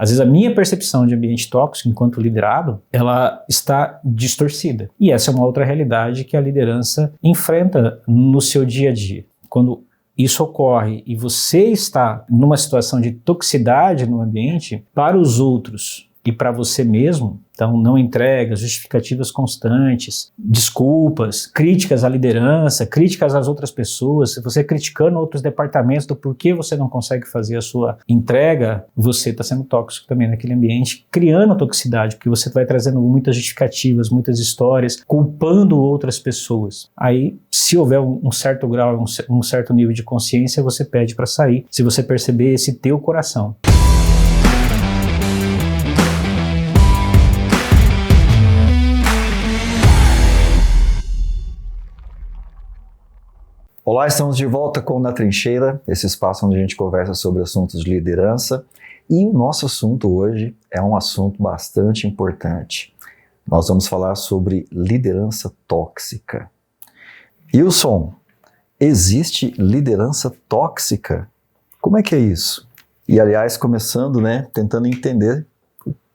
Às vezes a minha percepção de ambiente tóxico enquanto liderado, ela está distorcida. E essa é uma outra realidade que a liderança enfrenta no seu dia a dia. Quando isso ocorre e você está numa situação de toxicidade no ambiente, para os outros e para você mesmo, então não entregas, justificativas constantes, desculpas, críticas à liderança, críticas às outras pessoas, se você criticando outros departamentos do porquê você não consegue fazer a sua entrega, você está sendo tóxico também naquele ambiente, criando toxicidade, porque você vai trazendo muitas justificativas, muitas histórias, culpando outras pessoas. Aí, se houver um certo grau, um certo nível de consciência, você pede para sair, se você perceber esse teu coração. Olá, estamos de volta com Na Trincheira, esse espaço onde a gente conversa sobre assuntos de liderança. E o nosso assunto hoje é um assunto bastante importante. Nós vamos falar sobre liderança tóxica. Wilson, existe liderança tóxica? Como é que é isso? E aliás, começando, tentando entender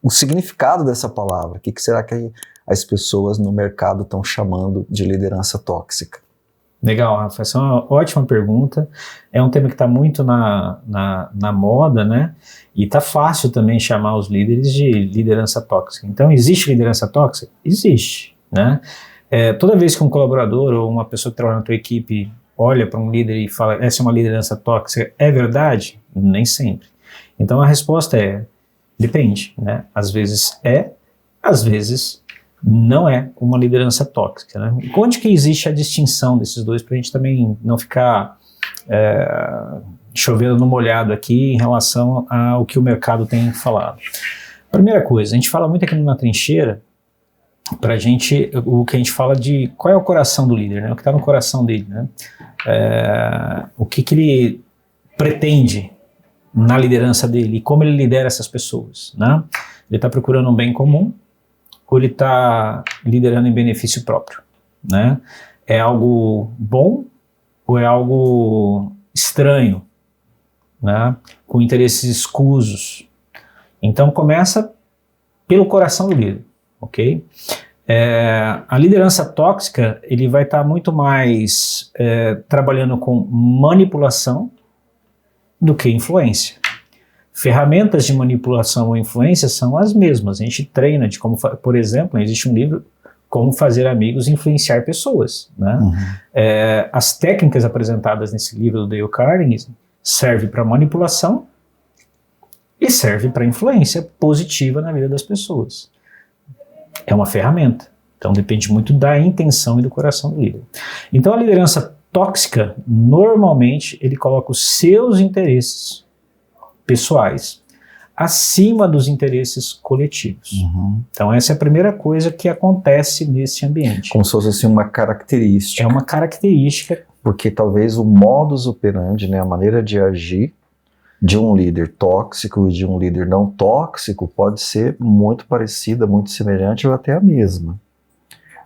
o significado dessa palavra. O que será que as pessoas no mercado estão chamando de liderança tóxica? Legal, Rafa, essa é uma ótima pergunta, é um tema que está muito na moda, né, e está fácil também chamar os líderes de liderança tóxica. Então, existe liderança tóxica? Existe, né, toda vez que um colaborador ou uma pessoa que trabalha na tua equipe olha para um líder e fala, essa é uma liderança tóxica, é verdade? Nem sempre. Então, a resposta é, depende, né, às vezes é, às vezes não é uma liderança tóxica, né? E onde que existe a distinção desses dois, para a gente também não ficar chovendo no molhado aqui em relação ao que o mercado tem falado. Primeira coisa, a gente fala muito aqui Na Trincheira, pra gente, o que a gente fala de qual é o coração do líder, né? O que está no coração dele, né? O que ele pretende na liderança dele e como ele lidera essas pessoas, né? Ele está procurando um bem comum, ou ele está liderando em benefício próprio, né? É algo bom ou é algo estranho, né? Com interesses escusos. Então começa pelo coração do líder, ok? A liderança tóxica, ele vai estar muito mais trabalhando com manipulação do que influência. Ferramentas de manipulação ou influência são as mesmas. A gente treina de como, por exemplo, existe um livro, Como Fazer Amigos e Influenciar Pessoas, né? Uhum. As técnicas apresentadas nesse livro do Dale Carnegie servem para manipulação e servem para influência positiva na vida das pessoas. É uma ferramenta. Então depende muito da intenção e do coração do líder. Então a liderança tóxica, normalmente, ele coloca os seus interesses pessoais acima dos interesses coletivos. Uhum. Então essa é a primeira coisa que acontece nesse ambiente. Como se fosse assim, uma característica. É uma característica. Porque talvez o modus operandi, a maneira de agir de um líder tóxico e de um líder não tóxico pode ser muito parecida, muito semelhante ou até a mesma.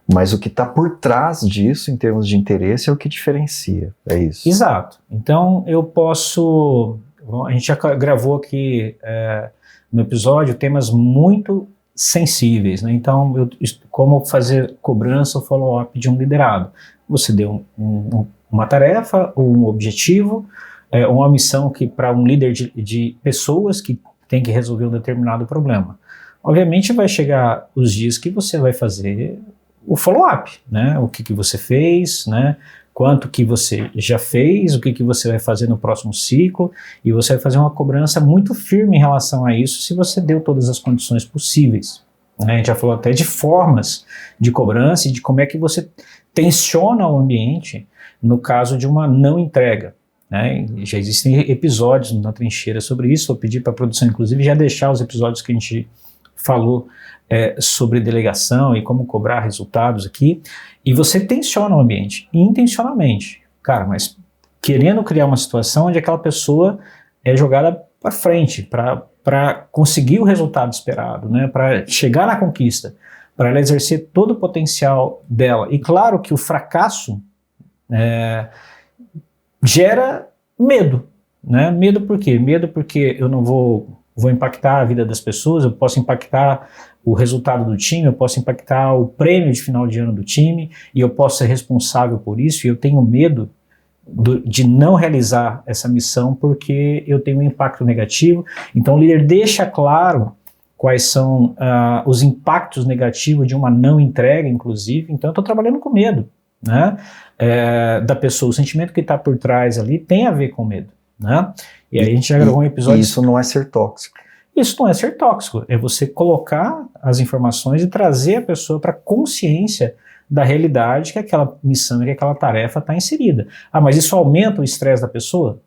Mas o que está por trás disso, em termos de interesse, é o que diferencia. É isso. Exato. Então eu posso... A gente já gravou aqui no episódio temas muito sensíveis, né? Então, como fazer cobrança ou follow-up de um liderado. Você deu uma tarefa, ou um objetivo, uma missão que para um líder de pessoas que tem que resolver um determinado problema. Obviamente vai chegar os dias que você vai fazer o follow-up, né? O que você fez, né? Quanto que você já fez, o que você vai fazer no próximo ciclo, e você vai fazer uma cobrança muito firme em relação a isso se você deu todas as condições possíveis. A gente já falou até de formas de cobrança e de como é que você tensiona o ambiente no caso de uma não entrega, né? Já existem episódios Na Trincheira sobre isso, vou pedir para a produção inclusive já deixar os episódios que a gente falou sobre delegação e como cobrar resultados aqui, e você tensiona o ambiente, intencionalmente, cara, mas querendo criar uma situação onde aquela pessoa é jogada para frente, para conseguir o resultado esperado, né, para chegar na conquista, para ela exercer todo o potencial dela. E claro que o fracasso gera medo, né? Medo por quê? Medo porque eu não vou vou impactar a vida das pessoas, eu posso impactar o resultado do time, eu posso impactar o prêmio de final de ano do time, e eu posso ser responsável por isso, e eu tenho medo de não realizar essa missão porque eu tenho um impacto negativo. Então o líder deixa claro quais são os impactos negativos de uma não entrega, inclusive. Então eu estou trabalhando com medo, né, da pessoa. O sentimento que está por trás ali tem a ver com medo, né? E aí a gente já gravou um episódio... Isso não é ser tóxico. Isso não é ser tóxico, é você colocar as informações e trazer a pessoa para consciência da realidade que aquela missão e que aquela tarefa está inserida. Ah, mas isso aumenta o estresse da pessoa?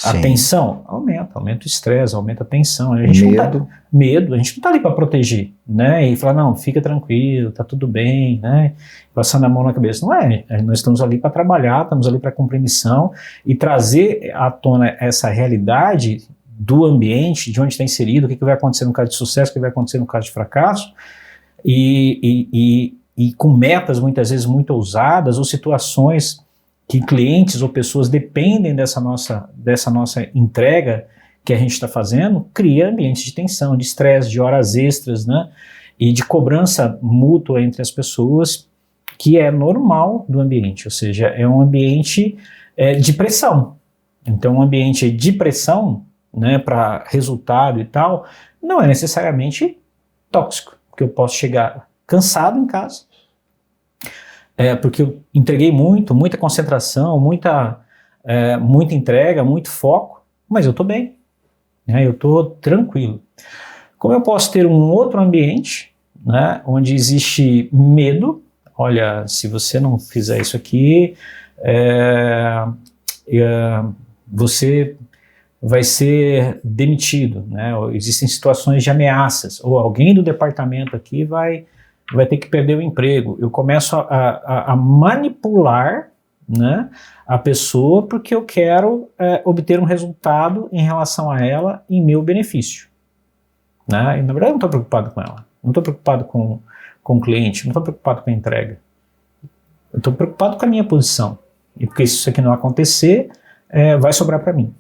A Sim. tensão? Aumenta o estresse, aumenta a tensão. A gente Medo. A gente não está ali para proteger, né? E falar, não, fica tranquilo, tá tudo bem, né? Passando a mão na cabeça. Não é, nós estamos ali para trabalhar, estamos ali para cumprir missão e trazer à tona essa realidade do ambiente, de onde está inserido, o que vai acontecer no caso de sucesso, o que vai acontecer no caso de fracasso, e com metas muitas vezes muito ousadas, ou situações que clientes ou pessoas dependem dessa nossa entrega que a gente está fazendo, cria ambientes de tensão, de estresse, de horas extras, né, e de cobrança mútua entre as pessoas, que é normal do ambiente, ou seja, é um ambiente de pressão. Então um ambiente de pressão, né, para resultado e tal, não é necessariamente tóxico, porque eu posso chegar cansado em casa, porque eu entreguei muita concentração, muita entrega, muito foco, mas eu estou bem, né, eu estou tranquilo. Como eu posso ter um outro ambiente, né, onde existe medo? Olha, se você não fizer isso aqui, você vai ser demitido, né? Existem situações de ameaças, ou alguém do departamento aqui vai ter que perder o emprego. Eu começo a manipular, né, a pessoa porque eu quero obter um resultado em relação a ela em meu benefício, né? E na verdade eu não estou preocupado com ela, não estou preocupado com o cliente, não estou preocupado com a entrega, eu estou preocupado com a minha posição, e porque se isso aqui não acontecer, vai sobrar para mim.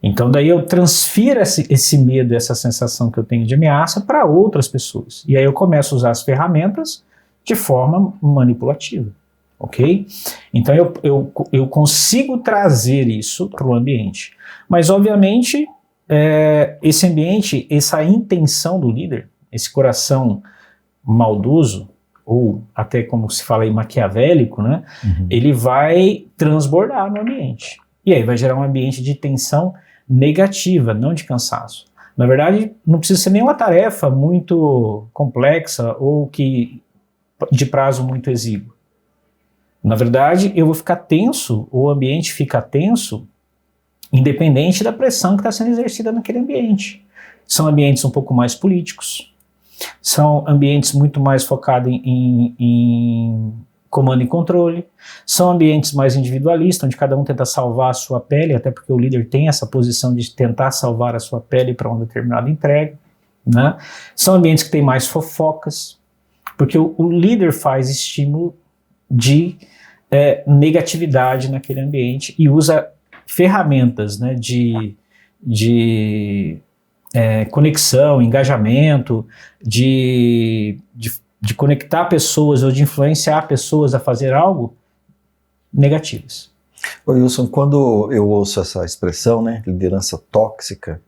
Então daí eu transfiro esse medo, essa sensação que eu tenho de ameaça para outras pessoas. E aí eu começo a usar as ferramentas de forma manipulativa, ok? Então eu consigo trazer isso para o ambiente. Mas obviamente esse ambiente, essa intenção do líder, esse coração maldoso, ou até como se fala aí maquiavélico, né? Uhum. Ele vai transbordar no ambiente. E aí vai gerar um ambiente de tensão negativa, não de cansaço. Na verdade, não precisa ser nenhuma tarefa muito complexa ou de prazo muito exíguo. Na verdade, eu vou ficar tenso, o ambiente fica tenso, independente da pressão que está sendo exercida naquele ambiente. São ambientes um pouco mais políticos, são ambientes muito mais focados em comando e controle, são ambientes mais individualistas, onde cada um tenta salvar a sua pele, até porque o líder tem essa posição de tentar salvar a sua pele para uma determinada entrega, né? São ambientes que têm mais fofocas, porque o líder faz estímulo de negatividade naquele ambiente e usa ferramentas, né, de conexão, engajamento, de conectar pessoas ou de influenciar pessoas a fazer algo negativas. Ô Wilson, quando eu ouço essa expressão, né, liderança tóxica,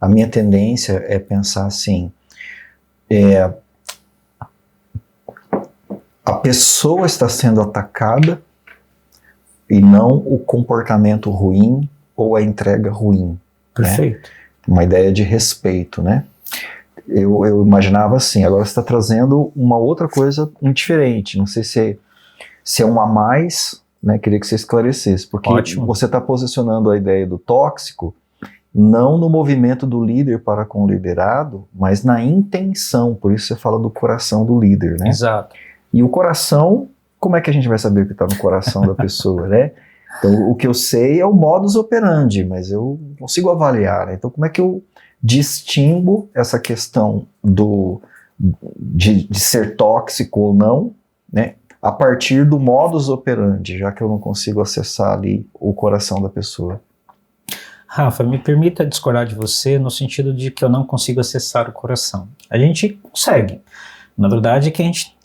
a minha tendência é pensar assim, a pessoa está sendo atacada e não o comportamento ruim ou a entrega ruim. Perfeito. Né? Uma ideia de respeito, né? Eu imaginava assim, agora você está trazendo uma outra coisa diferente, não sei se é um a mais, né? Queria que você esclarecesse, porque Ótimo. Você está posicionando a ideia do tóxico não no movimento do líder para com o liderado, mas na intenção, por isso você fala do coração do líder, né? Exato. E o coração, como é que a gente vai saber o que está no coração da pessoa, né? Então, o que eu sei é o modus operandi, mas eu não consigo avaliar, né? Então, como é que eu distingo essa questão de ser tóxico ou não, né, a partir do modus operandi, já que eu não consigo acessar ali o coração da pessoa? Rafa, me permita discordar de você no sentido de que eu não consigo acessar o coração. A gente consegue. Na verdade, é que a gente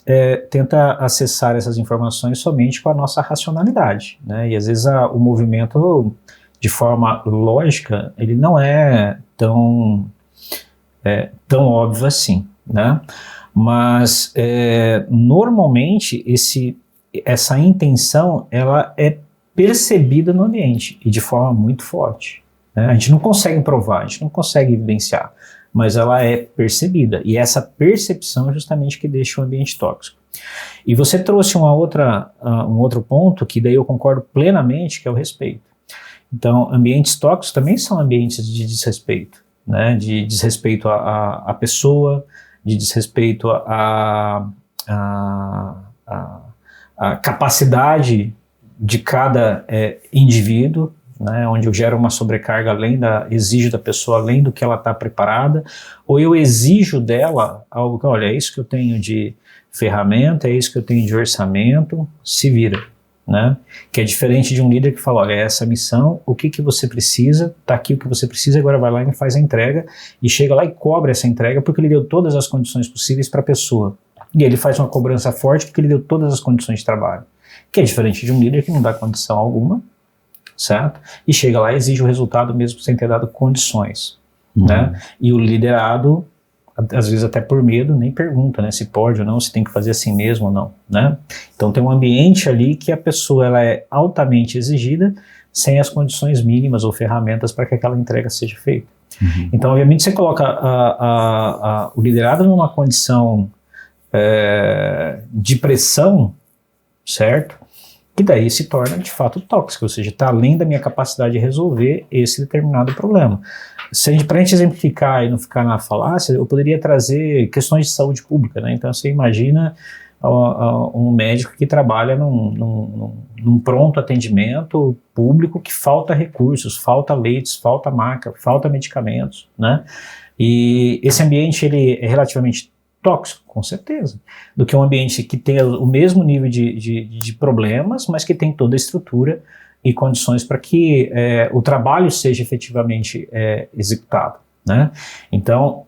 tenta acessar essas informações somente com a nossa racionalidade, né? E às vezes o movimento, de forma lógica, ele não é tão óbvio assim, né? Mas normalmente essa intenção ela é percebida no ambiente e de forma muito forte, né? A gente não consegue provar, a gente não consegue evidenciar, mas ela é percebida, e essa percepção é justamente que deixa o ambiente tóxico. E você trouxe um outro ponto que daí eu concordo plenamente, que é o respeito. Então, ambientes tóxicos também são ambientes de desrespeito, né? De desrespeito à pessoa, de desrespeito à capacidade de cada indivíduo, né, onde eu gero uma sobrecarga exijo da pessoa além do que ela está preparada, ou eu exijo dela algo que, olha, é isso que eu tenho de ferramenta, é isso que eu tenho de orçamento, se vira, né? Que é diferente de um líder que fala, olha, essa missão, o que você precisa, tá aqui o que você precisa, agora vai lá e me faz a entrega, e chega lá e cobra essa entrega porque ele deu todas as condições possíveis para a pessoa. E ele faz uma cobrança forte porque ele deu todas as condições de trabalho. Que é diferente de um líder que não dá condição alguma, certo? E chega lá e exige o resultado mesmo sem ter dado condições, né? E o liderado, às vezes até por medo, nem pergunta, né? Se pode ou não, se tem que fazer assim mesmo ou não, né? Então tem um ambiente ali que a pessoa ela é altamente exigida sem as condições mínimas ou ferramentas para que aquela entrega seja feita. Então, obviamente, você coloca o liderado numa condição de pressão, certo? Que daí se torna de fato tóxico, ou seja, está além da minha capacidade de resolver esse determinado problema. Para a gente exemplificar e não ficar na falácia, eu poderia trazer questões de saúde pública, né? Então você imagina um médico que trabalha num pronto atendimento público que falta recursos, falta leitos, falta maca, falta medicamentos, né? E esse ambiente ele é relativamente tóxico, com certeza, do que um ambiente que tem o mesmo nível de problemas, mas que tem toda a estrutura e condições para que o trabalho seja efetivamente executado, né? Então,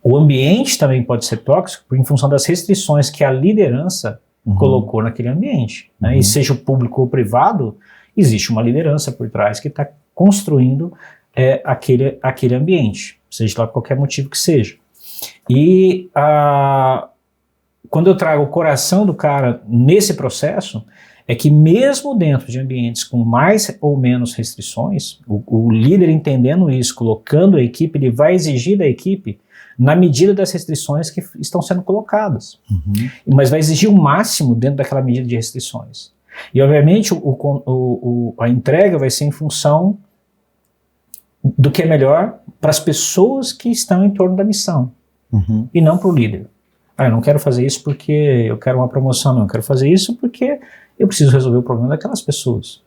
o ambiente também pode ser tóxico em função das restrições que a liderança colocou naquele ambiente, né? E seja o público ou o privado, existe uma liderança por trás que está construindo aquele ambiente, seja lá por qualquer motivo que seja. E quando eu trago o coração do cara nesse processo, é que mesmo dentro de ambientes com mais ou menos restrições, o líder entendendo isso, colocando a equipe, ele vai exigir da equipe na medida das restrições que estão sendo colocadas. Mas vai exigir o máximo dentro daquela medida de restrições. E obviamente a entrega vai ser em função do que é melhor para as pessoas que estão em torno da missão. E não para o líder. Eu não quero fazer isso porque eu quero uma promoção, não. Eu quero fazer isso porque eu preciso resolver o problema daquelas pessoas.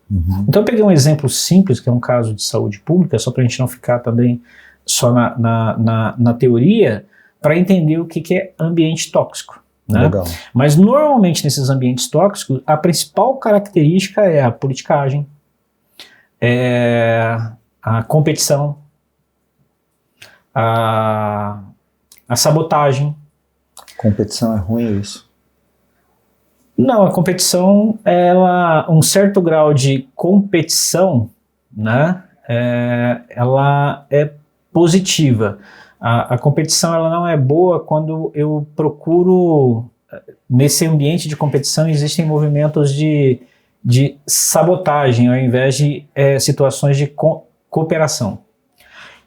Então eu peguei um exemplo simples, que é um caso de saúde pública, só para a gente não ficar também só na teoria, para entender o que é ambiente tóxico, né? Legal. Mas normalmente nesses ambientes tóxicos, a principal característica é a politicagem, a competição, a sabotagem. Competição é ruim isso? Não, a competição, um certo grau de competição, né, ela é positiva. A competição ela não é boa quando eu procuro, nesse ambiente de competição existem movimentos de sabotagem ao invés de situações de cooperação.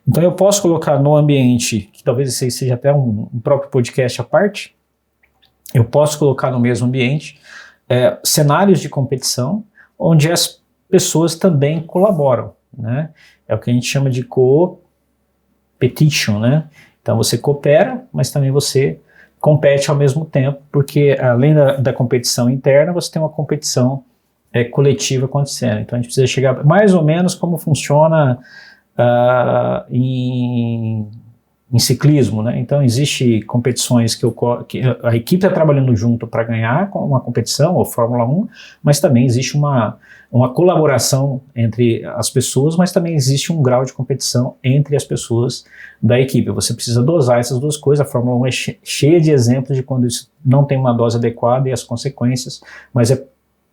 Então eu posso colocar no ambiente, que talvez esse seja até um próprio podcast à parte, eu posso colocar no mesmo ambiente cenários de competição onde as pessoas também colaboram, né? É o que a gente chama de competition, né? Então você coopera, mas também você compete ao mesmo tempo, porque além da competição interna, você tem uma competição coletiva acontecendo. Então a gente precisa chegar mais ou menos como funciona em em ciclismo, né? Então existe competições que a equipe está trabalhando junto para ganhar uma competição, ou Fórmula 1, mas também existe uma colaboração entre as pessoas, mas também existe um grau de competição entre as pessoas da equipe. Você precisa dosar essas duas coisas. A Fórmula 1 é cheia de exemplos de quando isso não tem uma dose adequada e as consequências, mas é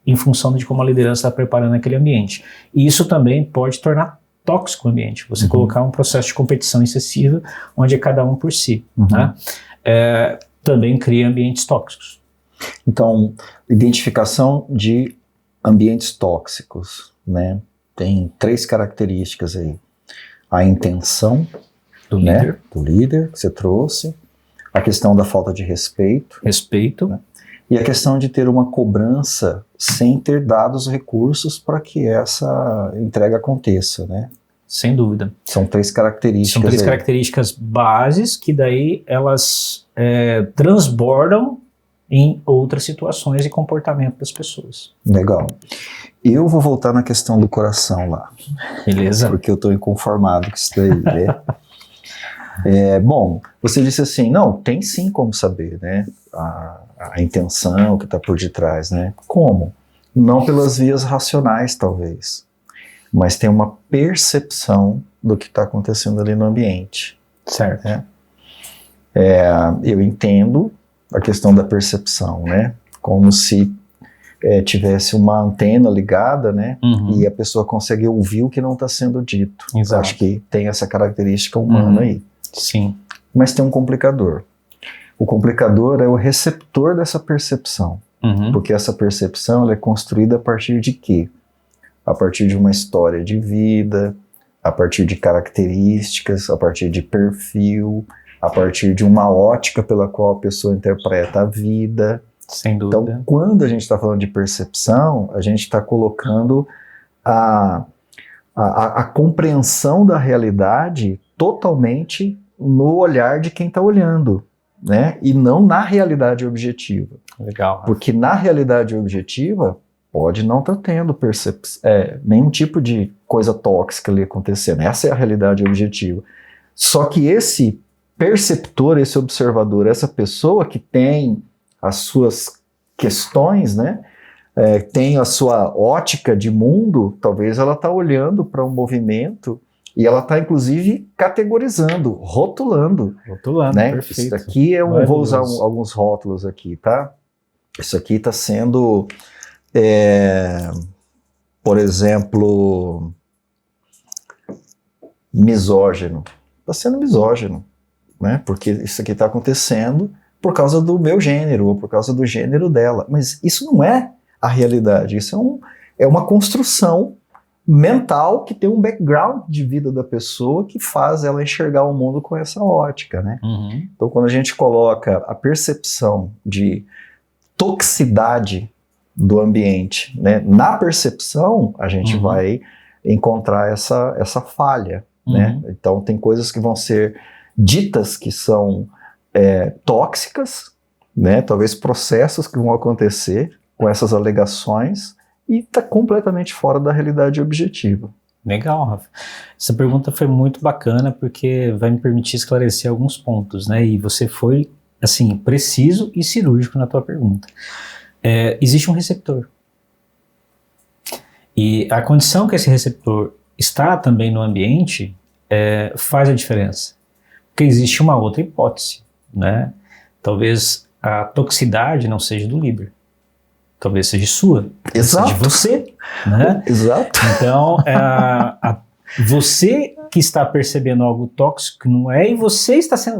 em função de como a liderança está preparando aquele ambiente. E isso também pode tornar tóxico o ambiente, você colocar um processo de competição excessiva, onde é cada um por si, né? Também cria ambientes tóxicos. Então, identificação de ambientes tóxicos, né? Tem 3 características aí. A intenção Do né, líder. do líder que você trouxe, a questão da falta de respeito, Respeito. e a questão de ter uma cobrança sem ter dado os recursos para que essa entrega aconteça, né? Sem dúvida. São 3 características. São 3 aí. características bases que daí elas transbordam em outras situações e comportamento das pessoas. Legal. Eu vou voltar na questão do coração lá. Beleza? Porque eu estou inconformado com isso daí, né? Bom, você disse assim, não, tem sim como saber, né? A intenção que está por detrás, né? Como? Não pelas vias racionais, talvez, mas tem uma percepção do que está acontecendo ali no ambiente. Certo. Né? Eu entendo a questão da percepção, né? Como se tivesse uma antena ligada, né? E a pessoa consegue ouvir o que não está sendo dito. Exato. Acho que tem essa característica humana aí. Sim. Mas tem um complicador. O complicador é o receptor dessa percepção. Porque essa percepção ela é construída a partir de quê? A partir de uma história de vida, a partir de características, a partir de perfil, a partir de uma ótica pela qual a pessoa interpreta a vida. Sem dúvida. Então, quando a gente está falando de percepção, a gente está colocando a compreensão da realidade totalmente no olhar de quem está olhando, né? E não na realidade objetiva. Legal. Porque na realidade objetiva pode não estar tendo nenhum tipo de coisa tóxica ali acontecendo. Essa é a realidade objetiva. Só que esse perceptor, esse observador, essa pessoa que tem as suas questões, né? Tem a sua ótica de mundo, talvez ela está olhando para um movimento e ela está, inclusive, categorizando, rotulando. Rotulando, né? perfeito. Isso aqui vou usar alguns rótulos aqui, tá? Isso aqui está sendo, por exemplo, misógino. Está sendo misógino, né? Porque isso aqui está acontecendo por causa do meu gênero, ou por causa do gênero dela. Mas isso não é a realidade, isso é uma construção mental que tem um background de vida da pessoa que faz ela enxergar o mundo com essa ótica, né? Então, quando a gente coloca a percepção de toxicidade do ambiente, né, na percepção, a gente vai encontrar essa falha, né? Então, tem coisas que vão ser ditas que são tóxicas, né? Talvez processos que vão acontecer com essas alegações, e está completamente fora da realidade objetiva. Legal, Rafa. Essa pergunta foi muito bacana porque vai me permitir esclarecer alguns pontos, né? E você foi, assim, preciso e cirúrgico na tua pergunta. Existe um receptor. E a condição que esse receptor está também no ambiente faz a diferença. Porque existe uma outra hipótese, né? Talvez a toxicidade não seja do líder. Talvez seja sua, Exato. seja você, né? Exato. Então, você que está percebendo algo tóxico não é, e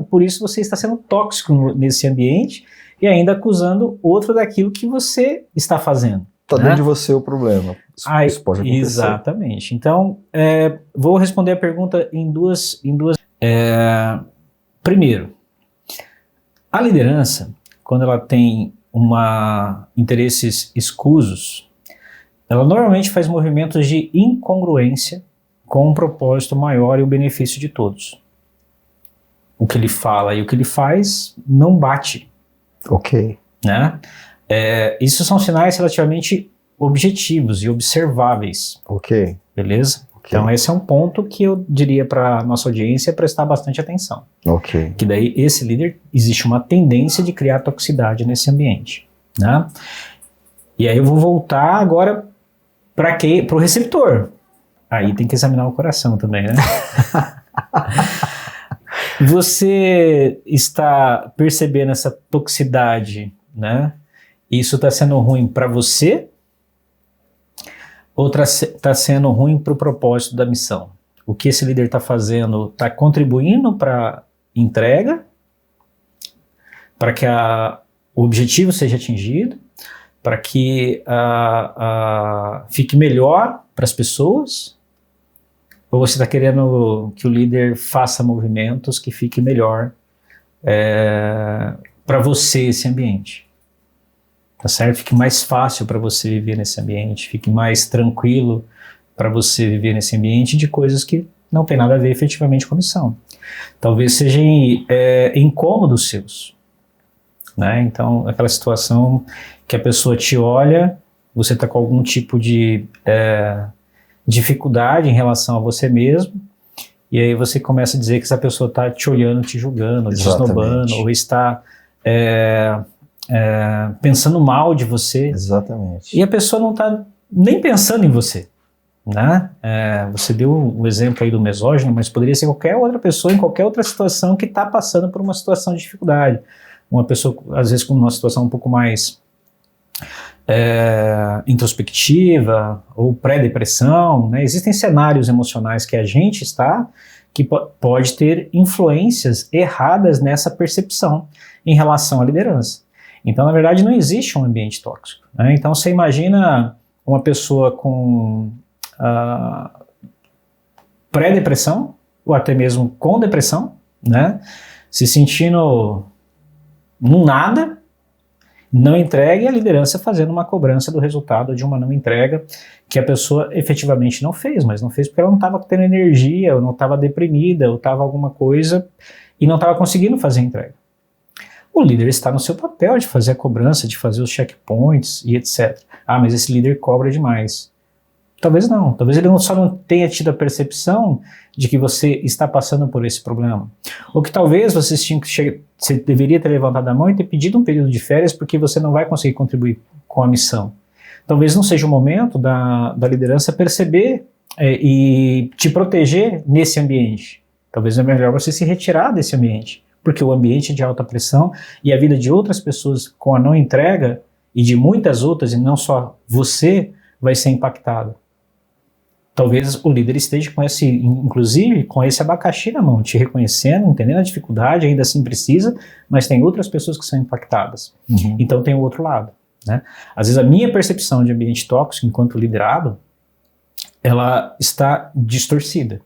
por isso você está sendo tóxico nesse ambiente e ainda acusando outro daquilo que você está fazendo. Está né? dentro de você o problema. Isso pode acontecer. Exatamente. Então, vou responder a pergunta em duas. Primeiro, a liderança, quando ela tem interesses escusos, ela normalmente faz movimentos de incongruência com um propósito maior e o benefício de todos. O que ele fala e o que ele faz não bate. Ok. Né? Isso são sinais relativamente objetivos e observáveis. Ok. Beleza? Então esse é um ponto que eu diria para a nossa audiência prestar bastante atenção. Ok. Que daí esse líder, existe uma tendência de criar toxicidade nesse ambiente, né? E aí eu vou voltar agora para o receptor. Aí tem que examinar o coração também, né? Você está percebendo essa toxicidade, né? Isso está sendo ruim para você ou está sendo ruim para o propósito da missão? O que esse líder está fazendo está contribuindo para entrega, para que o objetivo seja atingido, para que fique melhor para as pessoas? Ou você está querendo que o líder faça movimentos que fique melhor para você esse ambiente? Tá certo? Fique mais fácil para você viver nesse ambiente, fique mais tranquilo para você viver nesse ambiente de coisas que não tem nada a ver efetivamente com a missão. Talvez sejam incômodos seus, né? Então, aquela situação que a pessoa te olha, você está com algum tipo de dificuldade em relação a você mesmo, e aí você começa a dizer que essa pessoa está te olhando, te julgando, te esnobando, ou está pensando mal de você. Exatamente. E a pessoa não está nem pensando em você, né? Você deu o exemplo aí do mesógino, mas poderia ser qualquer outra pessoa em qualquer outra situação que está passando por uma situação de dificuldade. Uma pessoa, às vezes, com uma situação um pouco mais introspectiva ou pré-depressão, né? Existem cenários emocionais que a gente está que pode ter influências erradas nessa percepção em relação à liderança. Então, na verdade, não existe um ambiente tóxico, né? Então, você imagina uma pessoa com pré-depressão ou até mesmo com depressão, né? Se sentindo num nada, não entrega, e a liderança fazendo uma cobrança do resultado de uma não entrega que a pessoa efetivamente não fez, mas não fez porque ela não estava tendo energia, ou não estava deprimida, ou estava alguma coisa e não estava conseguindo fazer a entrega. O líder está no seu papel de fazer a cobrança, de fazer os checkpoints e etc. Mas esse líder cobra demais. Talvez não, talvez ele só não tenha tido a percepção de que você está passando por esse problema. Ou que talvez você deveria ter levantado a mão e ter pedido um período de férias porque você não vai conseguir contribuir com a missão. Talvez não seja o momento da liderança perceber e te proteger nesse ambiente. Talvez é melhor você se retirar desse ambiente, porque o ambiente de alta pressão e a vida de outras pessoas com a não entrega e de muitas outras, e não só você, vai ser impactada. Talvez o líder esteja inclusive com esse abacaxi na mão, te reconhecendo, entendendo a dificuldade, ainda assim precisa, mas tem outras pessoas que são impactadas. Uhum. Então tem o outro lado, né? Às vezes a minha percepção de ambiente tóxico enquanto liderado, ela está distorcida.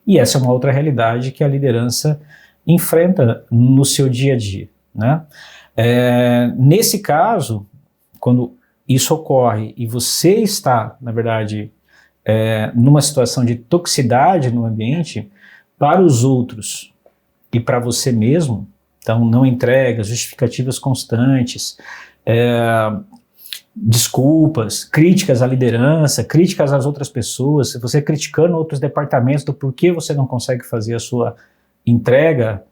E essa é uma outra realidade que a liderança enfrenta no seu dia a dia, né? Nesse caso, quando isso ocorre e você está, na verdade, numa situação de toxicidade no ambiente, para os outros e para você mesmo, então não entregas, justificativas constantes, desculpas, críticas à liderança, críticas às outras pessoas, você criticando outros departamentos do porquê você não consegue fazer a sua entrega,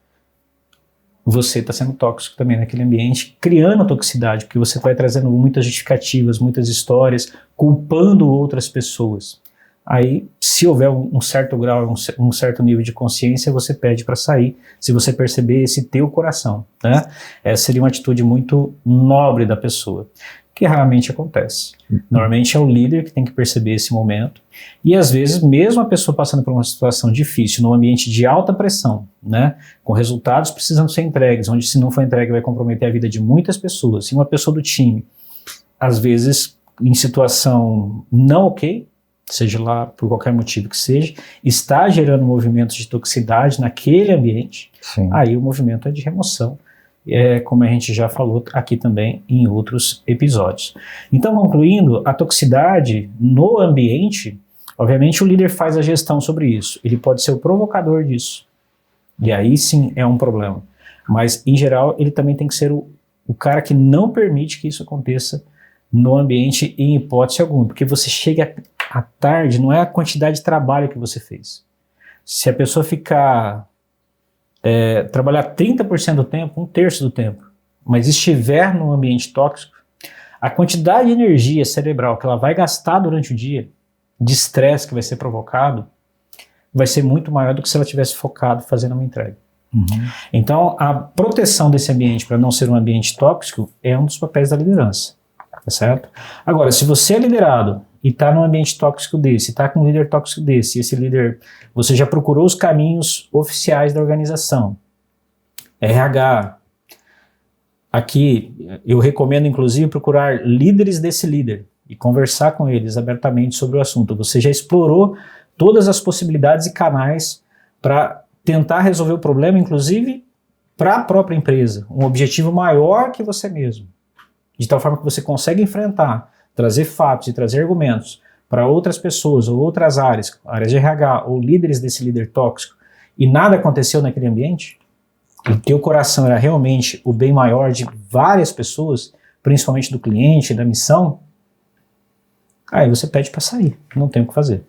você está sendo tóxico também naquele ambiente, criando toxicidade, porque você vai trazendo muitas justificativas, muitas histórias, culpando outras pessoas. Aí, se houver um certo grau, um certo nível de consciência, você pede para sair, se você perceber esse teu coração, né? Essa seria uma atitude muito nobre da pessoa, que raramente acontece. Normalmente é o líder que tem que perceber esse momento, e às vezes mesmo a pessoa passando por uma situação difícil, num ambiente de alta pressão, né, com resultados precisando ser entregues, onde se não for entregue vai comprometer a vida de muitas pessoas, e uma pessoa do time, às vezes em situação não ok, seja lá por qualquer motivo que seja, está gerando movimentos de toxicidade naquele ambiente, sim, aí o movimento é de remoção, como a gente já falou aqui também em outros episódios. Então, concluindo, a toxicidade no ambiente, obviamente o líder faz a gestão sobre isso, ele pode ser o provocador disso, e aí sim é um problema, mas em geral ele também tem que ser o cara que não permite que isso aconteça no ambiente em hipótese alguma, porque você chega A tarde não é a quantidade de trabalho que você fez. Se a pessoa ficar, trabalhar 30% do tempo, 1/3 do tempo, mas estiver num ambiente tóxico, a quantidade de energia cerebral que ela vai gastar durante o dia, de estresse que vai ser provocado, vai ser muito maior do que se ela tivesse focado fazendo uma entrega. Uhum. Então, a proteção desse ambiente para não ser um ambiente tóxico é um dos papéis da liderança, tá certo? Agora, se você é liderado e está num ambiente tóxico desse, está com um líder tóxico desse, e esse líder, você já procurou os caminhos oficiais da organização, RH, aqui eu recomendo inclusive procurar líderes desse líder e conversar com eles abertamente sobre o assunto. Você já explorou todas as possibilidades e canais para tentar resolver o problema, inclusive para a própria empresa, um objetivo maior que você mesmo, de tal forma que você consegue enfrentar, trazer fatos e trazer argumentos para outras pessoas ou outras áreas de RH ou líderes desse líder tóxico, e nada aconteceu naquele ambiente, e teu coração era realmente o bem maior de várias pessoas, principalmente do cliente, da missão, aí você pede para sair, não tem o que fazer.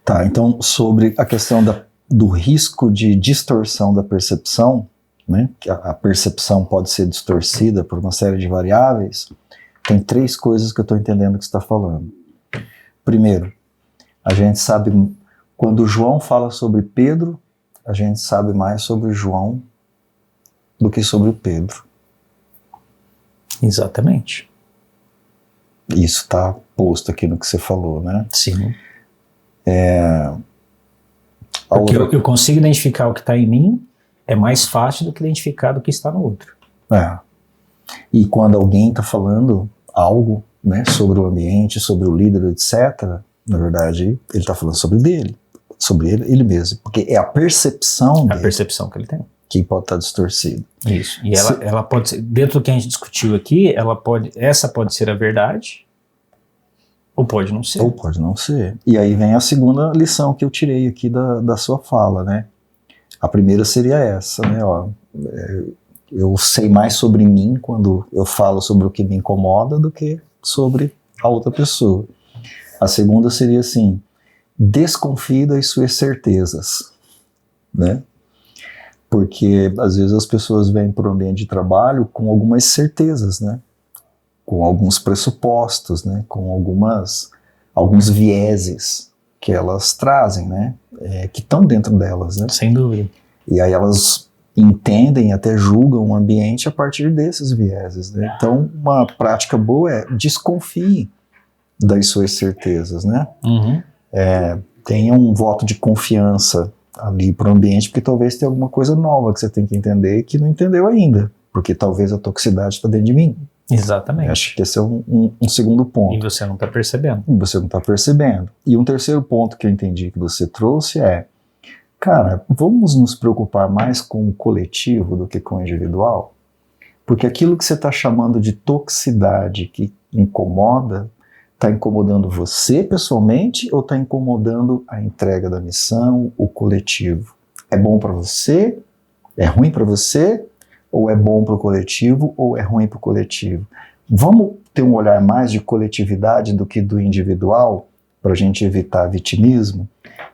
Tá, então sobre a questão do risco de distorção da percepção, né, que a percepção pode ser distorcida por uma série de variáveis, tem 3 coisas que eu estou entendendo que você está falando. Primeiro, a gente sabe, quando João fala sobre Pedro, a gente sabe mais sobre João do que sobre Pedro. Exatamente. Isso está posto aqui no que você falou, né? Sim. Porque eu consigo identificar o que está em mim, é mais fácil do que identificar do que está no outro. E quando alguém está falando algo, né, sobre o ambiente, sobre o líder, etc., na verdade, ele está falando sobre ele mesmo, porque é a percepção dele. A percepção que ele tem. Que pode estar distorcida. Isso. E ela pode ser, dentro do que a gente discutiu aqui, essa pode ser a verdade, ou pode não ser. Ou pode não ser. E aí vem a segunda lição que eu tirei aqui da sua fala, né? A primeira seria essa, né? Eu sei mais sobre mim quando eu falo sobre o que me incomoda do que sobre a outra pessoa. A segunda seria assim: desconfie das suas certezas, né? Porque às vezes as pessoas vêm para o ambiente de trabalho com algumas certezas, né? Com alguns pressupostos, né? Com alguns vieses que elas trazem, né? Que estão dentro delas, né? Sem dúvida. E aí elas entendem, até julgam o ambiente a partir desses vieses, né? Então, uma prática boa é desconfie das suas certezas, né? Uhum. Tenha um voto de confiança ali para o ambiente, porque talvez tenha alguma coisa nova que você tem que entender que não entendeu ainda, porque talvez a toxicidade está dentro de mim. Exatamente. Acho que esse é um segundo ponto. E você não está percebendo. E um terceiro ponto que eu entendi que você trouxe é, cara, vamos nos preocupar mais com o coletivo do que com o individual? Porque aquilo que você está chamando de toxicidade que incomoda, está incomodando você pessoalmente ou está incomodando a entrega da missão, o coletivo? É bom para você? É ruim para você? Ou é bom para o coletivo ou é ruim para o coletivo? Vamos ter um olhar mais de coletividade do que do individual para a gente evitar vitimismo?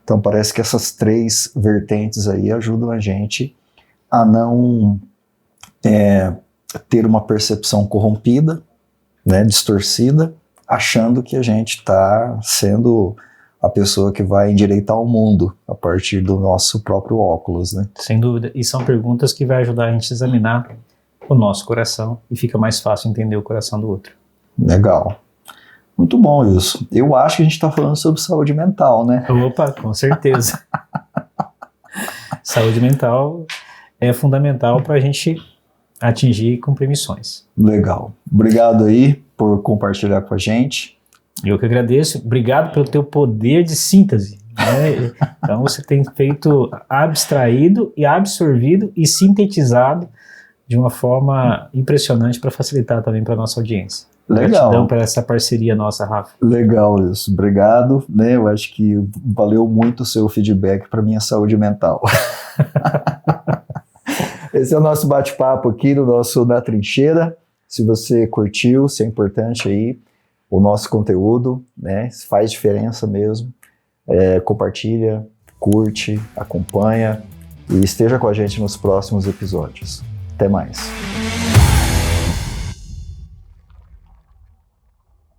Então parece que essas 3 vertentes aí ajudam a gente a não ter uma percepção corrompida, né, distorcida, achando que a gente está sendo a pessoa que vai endireitar o mundo a partir do nosso próprio óculos, né? Sem dúvida. E são perguntas que vai ajudar a gente a examinar o nosso coração e fica mais fácil entender o coração do outro. Legal. Muito bom isso. Eu acho que a gente está falando sobre saúde mental, né? Opa, com certeza. Saúde mental é fundamental para a gente atingir e cumprir missões. Legal. Obrigado aí por compartilhar com a gente. Eu que agradeço. Obrigado pelo teu poder de síntese, né? Então você tem feito abstraído e absorvido e sintetizado de uma forma impressionante para facilitar também para a nossa audiência. Legal. Gratidão por essa parceria nossa, Rafa. Legal isso. Obrigado. Né? Eu acho que valeu muito o seu feedback para minha saúde mental. Esse é o nosso bate-papo aqui no nosso Na Trincheira. Se você curtiu, se é importante aí, o nosso conteúdo, né? Faz diferença mesmo. Compartilha, curte, acompanha e esteja com a gente nos próximos episódios. Até mais.